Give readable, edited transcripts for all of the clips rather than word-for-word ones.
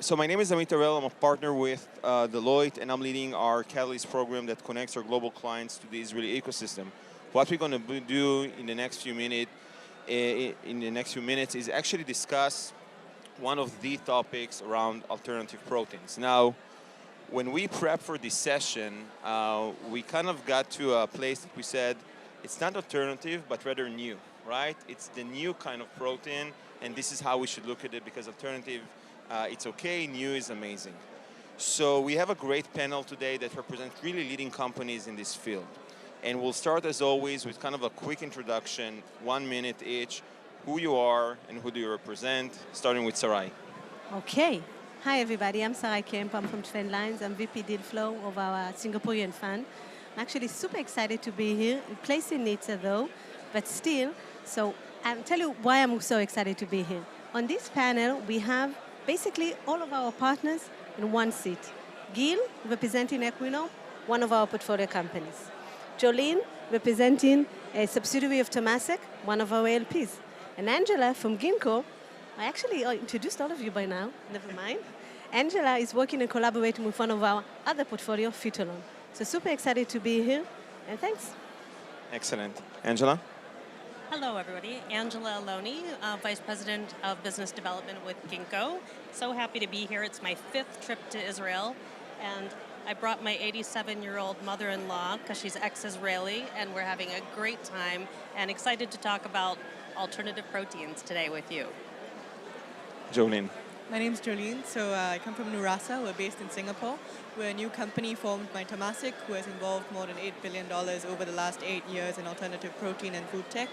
So my name is Amit. I'm a partner with Deloitte, and I'm leading our Catalyst program that connects our global clients to the Israeli ecosystem. What we're going to do in the next few minutes is actually discuss one of the topics around alternative proteins. Now, when we prep for this session, we kind of got to a place that we said it's not alternative, but rather new, right? It's the new kind of protein, and this is how we should look at it, because alternative, it's okay, new is amazing. So we have a great panel today that represents really leading companies in this field. And we'll start, as always, with kind of a quick introduction, 1 minute each, who you are and who do you represent, starting with Sarai. Okay. Hi, everybody. I'm Sarai Kemp. I'm from Trendlines. I'm VP Deal Flow of our Singaporean fund. I'm actually super excited to be here. Placed in Nizza, though, but still. So I'll tell you why I'm so excited to be here. On this panel, we have basically all of our partners in one seat. Gil, representing Equinom, one of our portfolio companies. Jolene, representing a subsidiary of Temasek, one of our LPs. And Angela from Ginkgo. I actually introduced all of you by now, never mind. Angela is working and collaborating with one of our other portfolio, Fitolon. So super excited to be here, and thanks. Excellent. Angela? Hello, everybody. Angela Ailloni, Vice President of Business Development with Ginkgo. So happy to be here. It's my 5th trip to Israel, and I brought my 87-year-old mother-in-law because she's ex-Israeli, and we're having a great time and excited to talk about alternative proteins today with you. Jolene. My name is Jolene. So I come from Nurasa. We're based in Singapore. We're a new company formed by Temasek, who has involved more than $8 billion over the last 8 years in alternative protein and food tech.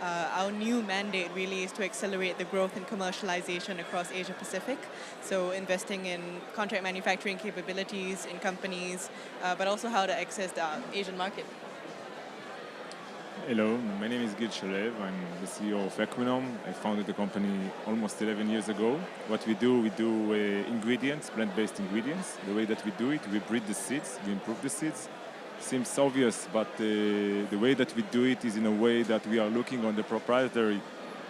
Our new mandate really is to accelerate the growth and commercialization across Asia Pacific. So investing in contract manufacturing capabilities in companies, but also how to access the Asian market. Hello, my name is Gil Shalev. I'm the CEO of Equinom. I founded the company almost 11 years ago. What we do ingredients, plant-based ingredients. The way that we do it, we breed the seeds, we improve the seeds. Seems obvious, but the way that we do it is in a way that we are looking on the proprietary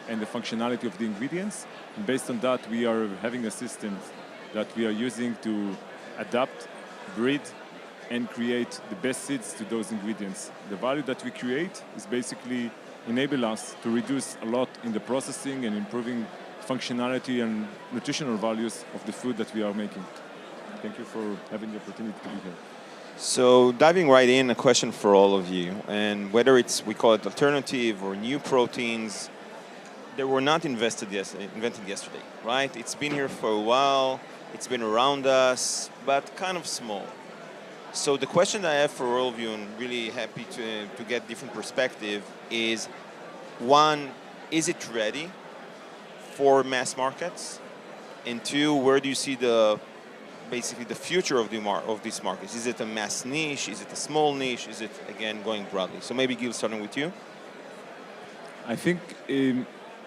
and the functionality of the ingredients. And based on that, we are having a system that we are using to adapt, breed, and create the best seeds to those ingredients. The value that we create is basically enable us to reduce a lot in the processing and improving functionality and nutritional values of the food that we are making. Thank you for having the opportunity to be here. So diving right in, a question for all of you, and whether we call it alternative or new proteins, they were not invented yesterday, right? It's been here for a while, it's been around us, but kind of small. So the question I have for all of you, and really happy to get different perspective, is one, is it ready for mass markets? And two, where do you see basically the future of these markets? Is it a mass niche? Is it a small niche? Is it, again, going broadly? So maybe Gil, starting with you. I think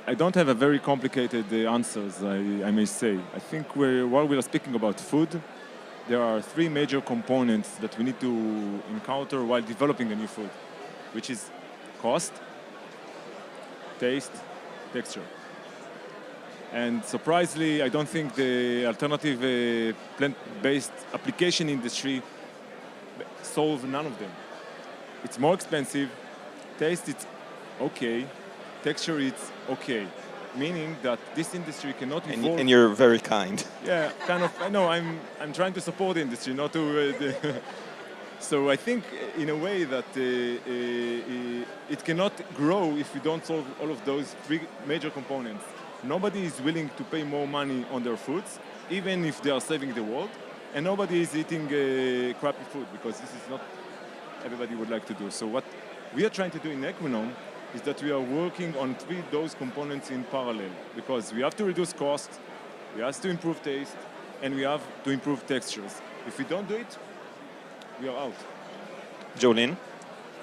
I don't have a very complicated answers, I may say. I think while we are speaking about food, there are 3 major components that we need to encounter while developing a new food, which is cost, taste, texture. And surprisingly, I don't think the alternative plant-based application industry solves none of them. It's more expensive, taste it's okay, texture it's okay. Meaning that this industry cannot evolve. And you're very kind. Yeah, kind of. I know. I'm trying to support the industry, not to. So I think, in a way, that it cannot grow if we don't solve all of those 3 major components. Nobody is willing to pay more money on their foods, even if they are saving the world, and nobody is eating crappy food, because this is not everybody would like to do. So what we are trying to do in Equinom is that we are working on 3 those components in parallel, because we have to reduce cost, we have to improve taste, and we have to improve textures. If we don't do it, we are out. Jolene?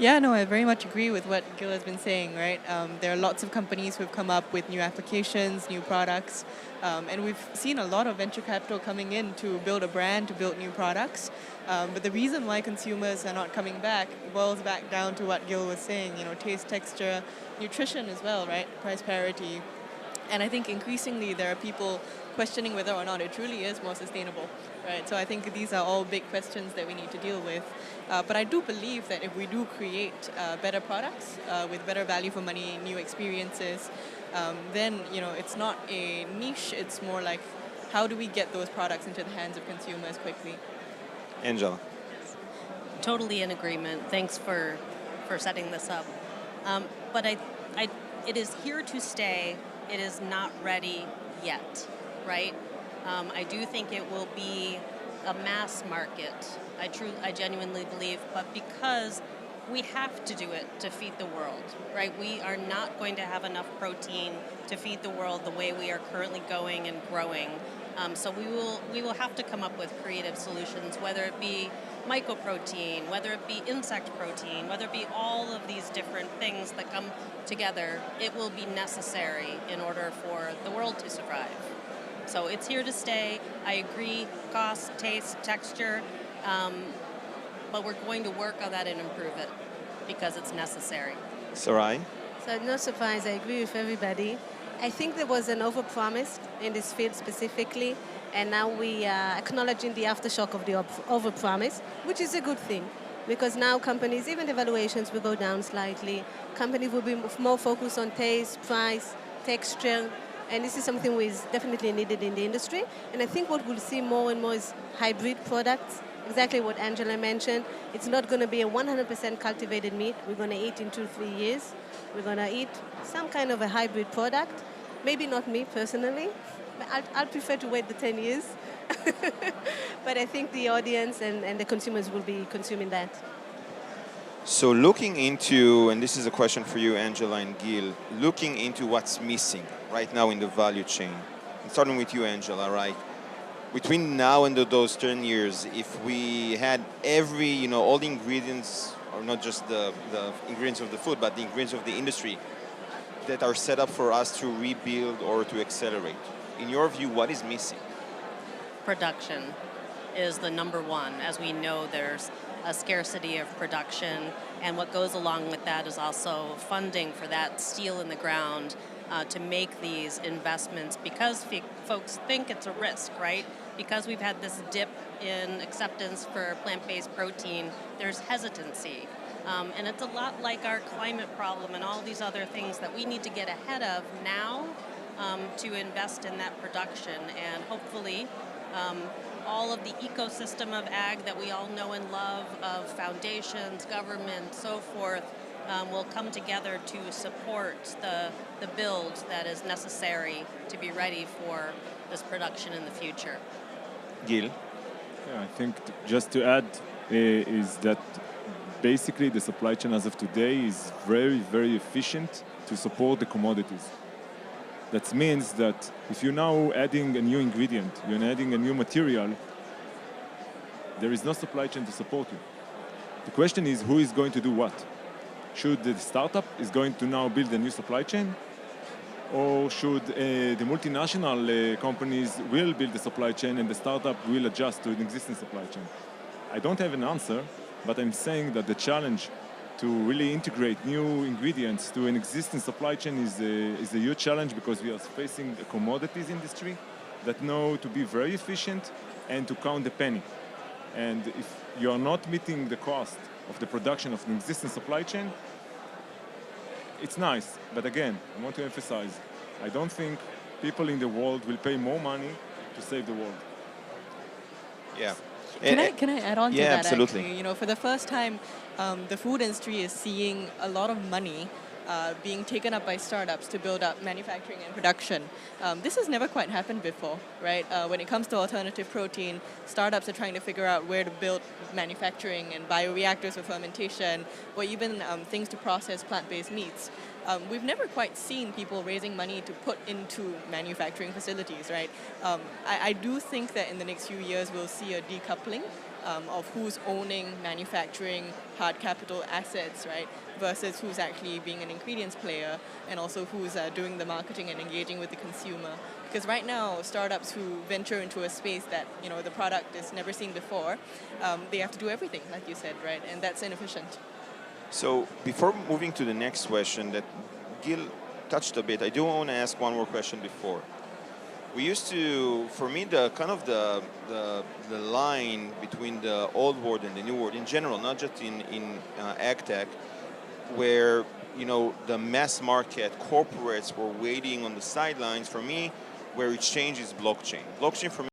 Yeah, no, I very much agree with what Gil has been saying, right? There are lots of companies who have come up with new applications, new products, and we've seen a lot of venture capital coming in to build a brand, to build new products. But the reason why consumers are not coming back boils back down to what Gil was saying, taste, texture, nutrition as well, right? Price parity. And I think increasingly there are people questioning whether or not it truly is more sustainable, right? So I think these are all big questions that we need to deal with. But I do believe that if we do create better products with better value for money, new experiences, then it's not a niche. It's more like how do we get those products into the hands of consumers quickly? Angela. Totally in agreement. Thanks for setting this up. But it is here to stay. It is not ready yet, right? I do think it will be a mass market. I genuinely believe, but because we have to do it to feed the world, right? We are not going to have enough protein to feed the world the way we are currently going and growing. So we will have to come up with creative solutions, whether it be mycoprotein, whether it be insect protein, whether it be all of these different things that come together. It will be necessary in order for the world to survive. So it's here to stay. I agree, cost, taste, texture, but we're going to work on that and improve it because it's necessary. Sarai? So no surprise, I agree with everybody. I think there was an overpromise in this field specifically, and now we are acknowledging the aftershock of the overpromise, which is a good thing, because now companies, even the valuations will go down slightly. Companies will be more focused on taste, price, texture, and this is something that is definitely needed in the industry. And I think what we'll see more and more is hybrid products, exactly what Angela mentioned. It's not going to be a 100% cultivated meat we're going to eat in 2-3 years. We're going to eat some kind of a hybrid product. Maybe not me personally, but I'll prefer to wait the 10 years. But I think the audience and the consumers will be consuming that. So looking into, and this is a question for you, Angela and Gil, looking into what's missing right now in the value chain, and starting with you, Angela, right? Between now and those 10 years, if we had all the ingredients, or not just the ingredients of the food, but the ingredients of the industry that are set up for us to rebuild or to accelerate, in your view, what is missing? Production is the number one. As we know, there's a scarcity of production, and what goes along with that is also funding for that steel in the ground to make these investments, because folks think it's a risk, right? Because we've had this dip in acceptance for plant-based protein, there's hesitancy. And it's a lot like our climate problem and all these other things that we need to get ahead of now to invest in that production. And hopefully all of the ecosystem of ag that we all know and love, of foundations, government, so forth, will come together to support the build that is necessary to be ready for this production in the future. Gil? Yeah, I think just to add is that basically the supply chain as of today is very, very efficient to support the commodities. That means that if you're now adding a new ingredient, you're adding a new material, there is no supply chain to support you. The question is, who is going to do what? Should the startup is going to now build a new supply chain? Or should the multinational companies will build the supply chain and the startup will adjust to an existing supply chain? I don't have an answer, but I'm saying that the challenge to really integrate new ingredients to an existing supply chain is a huge challenge, because we are facing a commodities industry that know to be very efficient and to count the penny. And if you are not meeting the cost of the production of an existing supply chain, it's nice, but again, I want to emphasize, I don't think people in the world will pay more money to save the world. Yeah. Can I add on to that? Yeah, absolutely. Actually? For the first time, the food industry is seeing a lot of money being taken up by startups to build up manufacturing and production. This has never quite happened before, right? When it comes to alternative protein, startups are trying to figure out where to build manufacturing and bioreactors for fermentation, or even things to process plant-based meats. We've never quite seen people raising money to put into manufacturing facilities, right? I do think that in the next few years we'll see a decoupling of who's owning manufacturing hard capital assets, right, versus who's actually being an ingredients player, and also who's doing the marketing and engaging with the consumer. Because right now, startups who venture into a space that the product is never seen before, they have to do everything, like you said, right, and that's inefficient. So before moving to the next question, that Gil touched a bit. I do want to ask one more question before. We used to, for me, the kind of the line between the old world and the new world in general, not just in agtech, where the mass market corporates were waiting on the sidelines. For me, where it changes blockchain. Blockchain for me